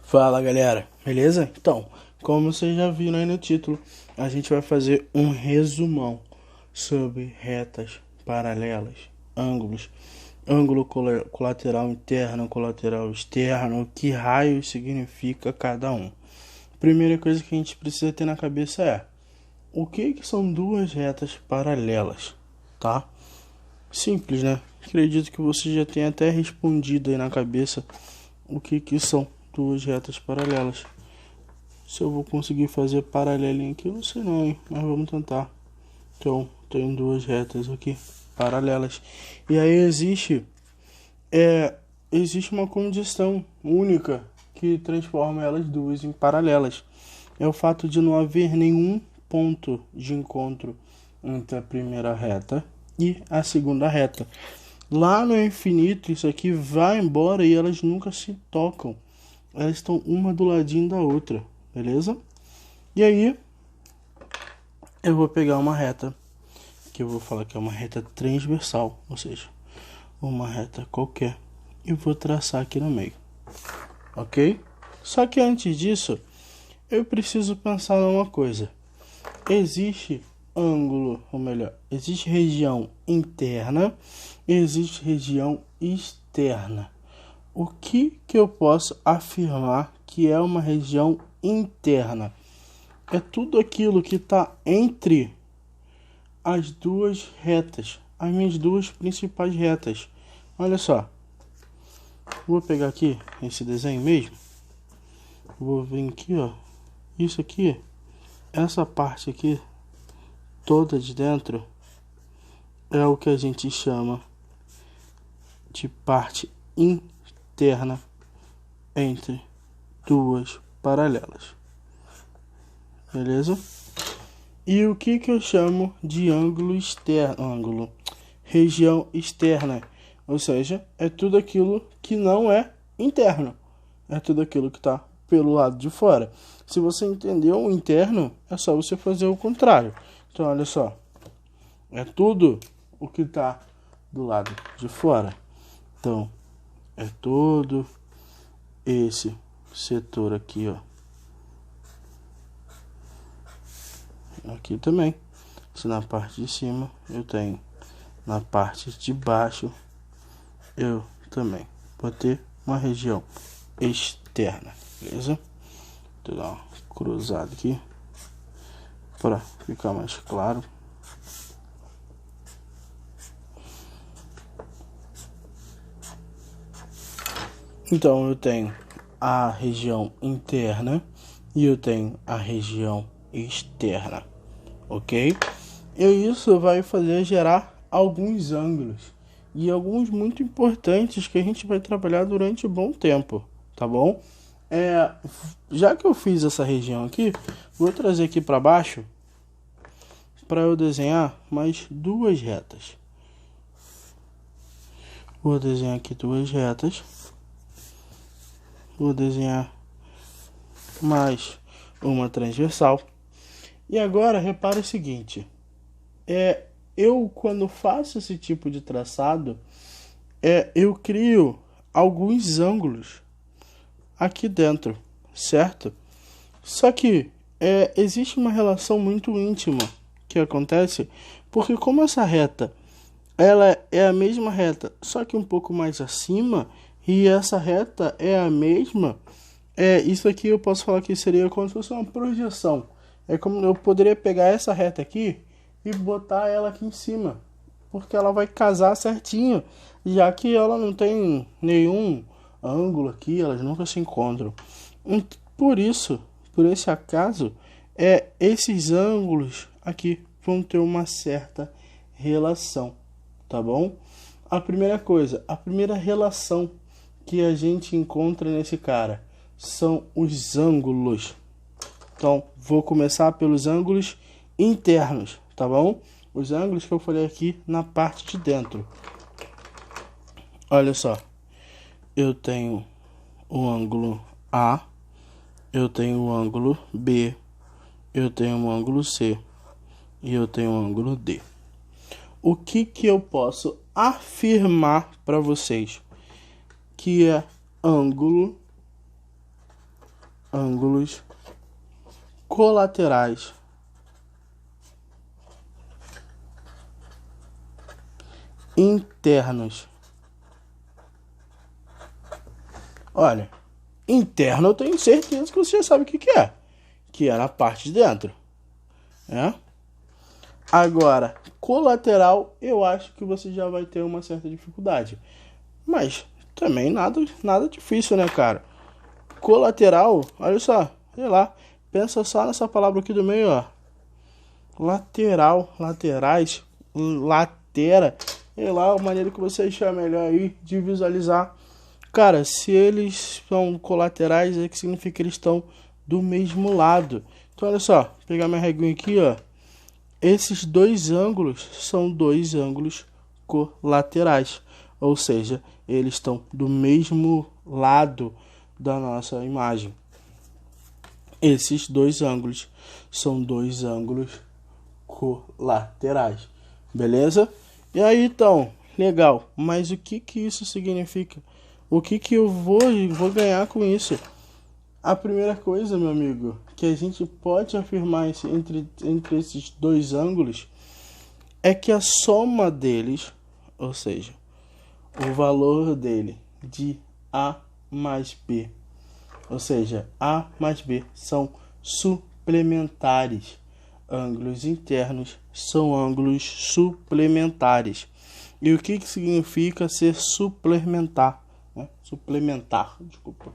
Fala galera, beleza? Então, como vocês já viram aí no título, a gente vai fazer um resumão sobre retas paralelas, ângulos, colateral interno, colateral externo, o que raios significa cada um. Primeira coisa que a gente precisa ter na cabeça é o que são duas retas paralelas, tá? Simples, né? Acredito que você já tenha até respondido aí na cabeça o que são duas retas paralelas. Se eu vou conseguir fazer paralelinho aqui, eu não sei não, hein? Mas vamos tentar. Então, tem duas retas aqui paralelas. E aí existe uma condição única que transforma elas duas em paralelas. É o fato de não haver nenhum ponto de encontro entre a primeira reta e a segunda reta. Lá no infinito, isso aqui vai embora e elas nunca se tocam. Elas estão uma do ladinho da outra, beleza? E aí, eu vou pegar uma reta, que eu vou falar que é uma reta transversal, ou seja, uma reta qualquer, e vou traçar aqui no meio, ok? Só que antes disso, eu preciso pensar numa coisa. Existe ângulo, ou melhor, existe região interna e existe região externa. O que eu posso afirmar que é uma região interna? É tudo aquilo que está entre as duas retas, as minhas duas principais retas. Olha só, vou pegar aqui esse desenho mesmo, vou vir aqui, ó, isso aqui, essa parte aqui toda de dentro é o que a gente chama de parte interna entre duas paralelas, beleza? E o que eu chamo de ângulo externo, região externa, ou seja, é tudo aquilo que não é interno, é tudo aquilo que está pelo lado de fora. Se você entendeu o interno, é só você fazer o contrário. Então olha só, é tudo o que está do lado de fora. Então é todo esse setor aqui, ó. Aqui também. Se na parte de cima eu tenho, na parte de baixo eu também vou ter uma região externa, beleza? Vou dar uma cruzada aqui para ficar mais claro. Então eu tenho a região interna e eu tenho a região externa, ok? E isso vai fazer gerar alguns ângulos e alguns muito importantes que a gente vai trabalhar durante um bom tempo, tá bom? Já que eu fiz essa região aqui, vou trazer aqui para baixo para eu desenhar mais duas retas. Vou desenhar aqui duas retas. Vou desenhar mais uma transversal. E agora repara o seguinte, eu quando faço esse tipo de traçado, eu crio alguns ângulos aqui dentro, certo? Só que existe uma relação muito íntima que acontece, porque como essa reta ela é a mesma reta, só que um pouco mais acima, e essa reta é a mesma, isso aqui eu posso falar que seria como se fosse uma projeção. É como eu poderia pegar essa reta aqui e botar ela aqui em cima, porque ela vai casar certinho, já que ela não tem nenhum ângulo aqui, elas nunca se encontram. Por isso, por esse acaso, esses ângulos aqui vão ter uma certa relação, tá bom? A primeira coisa, a primeira relação que a gente encontra nesse cara são os ângulos. Então, vou começar pelos ângulos internos, tá bom? Os ângulos que eu falei aqui na parte de dentro. Olha só, eu tenho o ângulo A, eu tenho o ângulo B, eu tenho o ângulo C e eu tenho o ângulo D. O que eu posso afirmar para vocês que é ângulo ângulos colaterais internos. Olha, interno eu tenho certeza que você já sabe o que é. Que é na parte de dentro. É? Agora, colateral, eu acho que você já vai ter uma certa dificuldade. Mas também nada difícil, né, cara? Colateral, olha só, sei lá. Pensa só nessa palavra aqui do meio, ó. Lateral, laterais, latera. Sei lá, a maneira que você achar melhor aí de visualizar. Cara, se eles são colaterais, é que significa que eles estão do mesmo lado. Então, olha só, vou pegar minha reguinha aqui, ó. Esses dois ângulos são dois ângulos colaterais. Ou seja, eles estão do mesmo lado da nossa imagem. Esses dois ângulos são dois ângulos colaterais. Beleza? E aí, então, legal. Mas o que isso significa? O que eu vou ganhar com isso? A primeira coisa, meu amigo, que a gente pode afirmar entre esses dois ângulos é que a soma deles, ou seja, o valor dele de A mais B, ou seja, A mais B são suplementares. Ângulos internos são ângulos suplementares. E o que significa ser suplementar? Né? Suplementar, desculpa.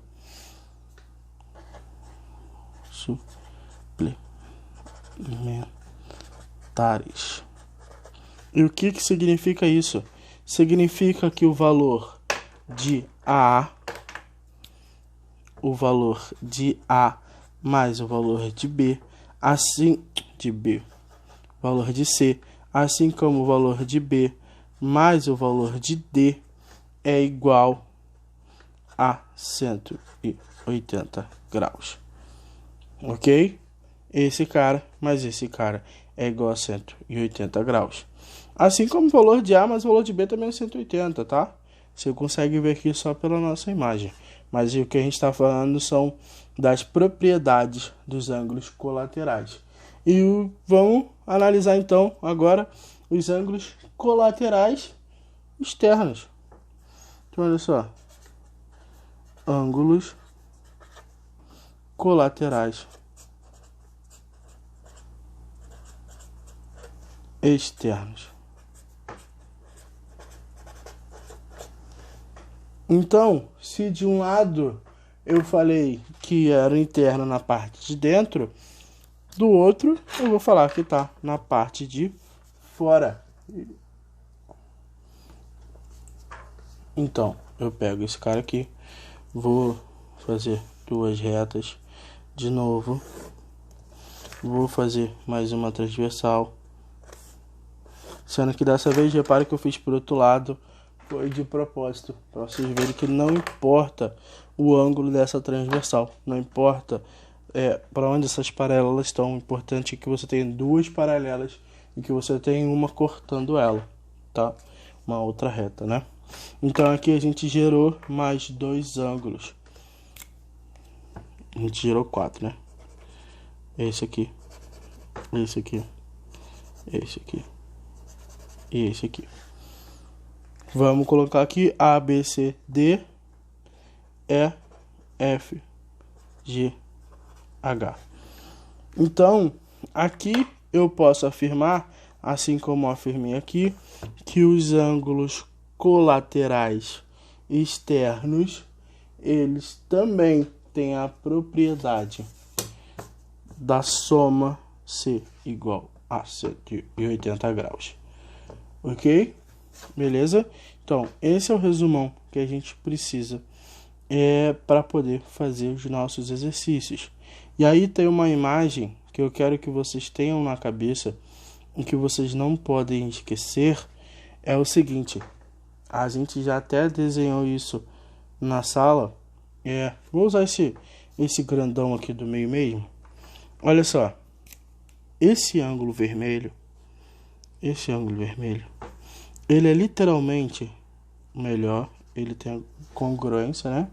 Suplementares. E o que significa isso? Significa que o valor de A mais o valor de B, assim de B, valor de C, assim como o valor de B mais o valor de D é igual a 180 graus. Ok? Esse cara mais esse cara é igual a 180 graus. Assim como o valor de A mais o valor de B também é 180, tá? Você consegue ver aqui só pela nossa imagem. Mas o que a gente está falando são das propriedades dos ângulos colaterais. E vamos analisar então agora os ângulos colaterais externos. Então olha só. Ângulos colaterais externos. Então, se de um lado eu falei que era interno na parte de dentro, do outro eu vou falar que está na parte de fora. Então, eu pego esse cara aqui, vou fazer duas retas de novo, vou fazer mais uma transversal, sendo que dessa vez, repare que eu fiz por outro lado, foi de propósito, para vocês verem que não importa o ângulo dessa transversal, não importa para onde essas paralelas estão, o importante é que você tenha duas paralelas e que você tenha uma cortando ela, tá? Uma outra reta, né? Então aqui a gente gerou mais dois ângulos, a gente gerou quatro, né? Esse aqui, esse aqui, esse aqui e esse aqui. Vamos colocar aqui A, B, C, D, E, F, G, H. Então, aqui eu posso afirmar, assim como afirmei aqui, que os ângulos colaterais externos, eles também têm a propriedade da soma ser igual a 180 graus. Ok? Beleza? Então, esse é o resumão que a gente precisa para poder fazer os nossos exercícios. E aí tem uma imagem que eu quero que vocês tenham na cabeça, o que vocês não podem esquecer é o seguinte: a gente já até desenhou isso na sala. Vou usar esse grandão aqui do meio mesmo. Olha só, esse ângulo vermelho, ele é literalmente melhor, ele tem a congruência, né,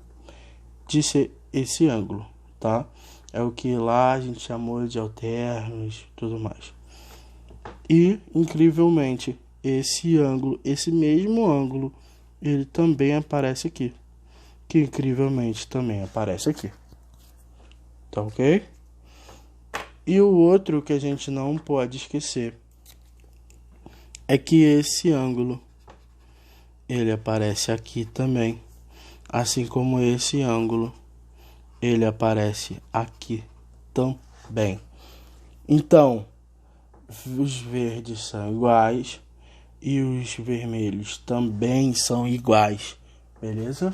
de ser esse ângulo, tá? É o que lá a gente chamou de alternos e tudo mais. E, incrivelmente, esse ângulo, esse mesmo ângulo, ele também aparece aqui. Que, incrivelmente, também aparece aqui. Tá ok? E o outro que a gente não pode esquecer é que esse ângulo, ele aparece aqui também. Assim como esse ângulo, ele aparece aqui também. Então, os verdes são iguais e os vermelhos também são iguais, beleza?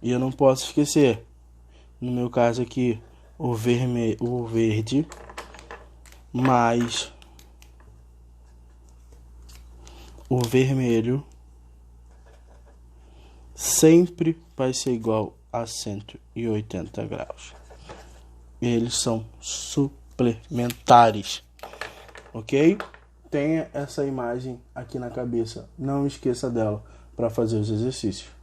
E eu não posso esquecer, no meu caso aqui, o verde mais o vermelho sempre vai ser igual a 180 graus. Eles são suplementares, ok? Tenha essa imagem aqui na cabeça, não esqueça dela para fazer os exercícios.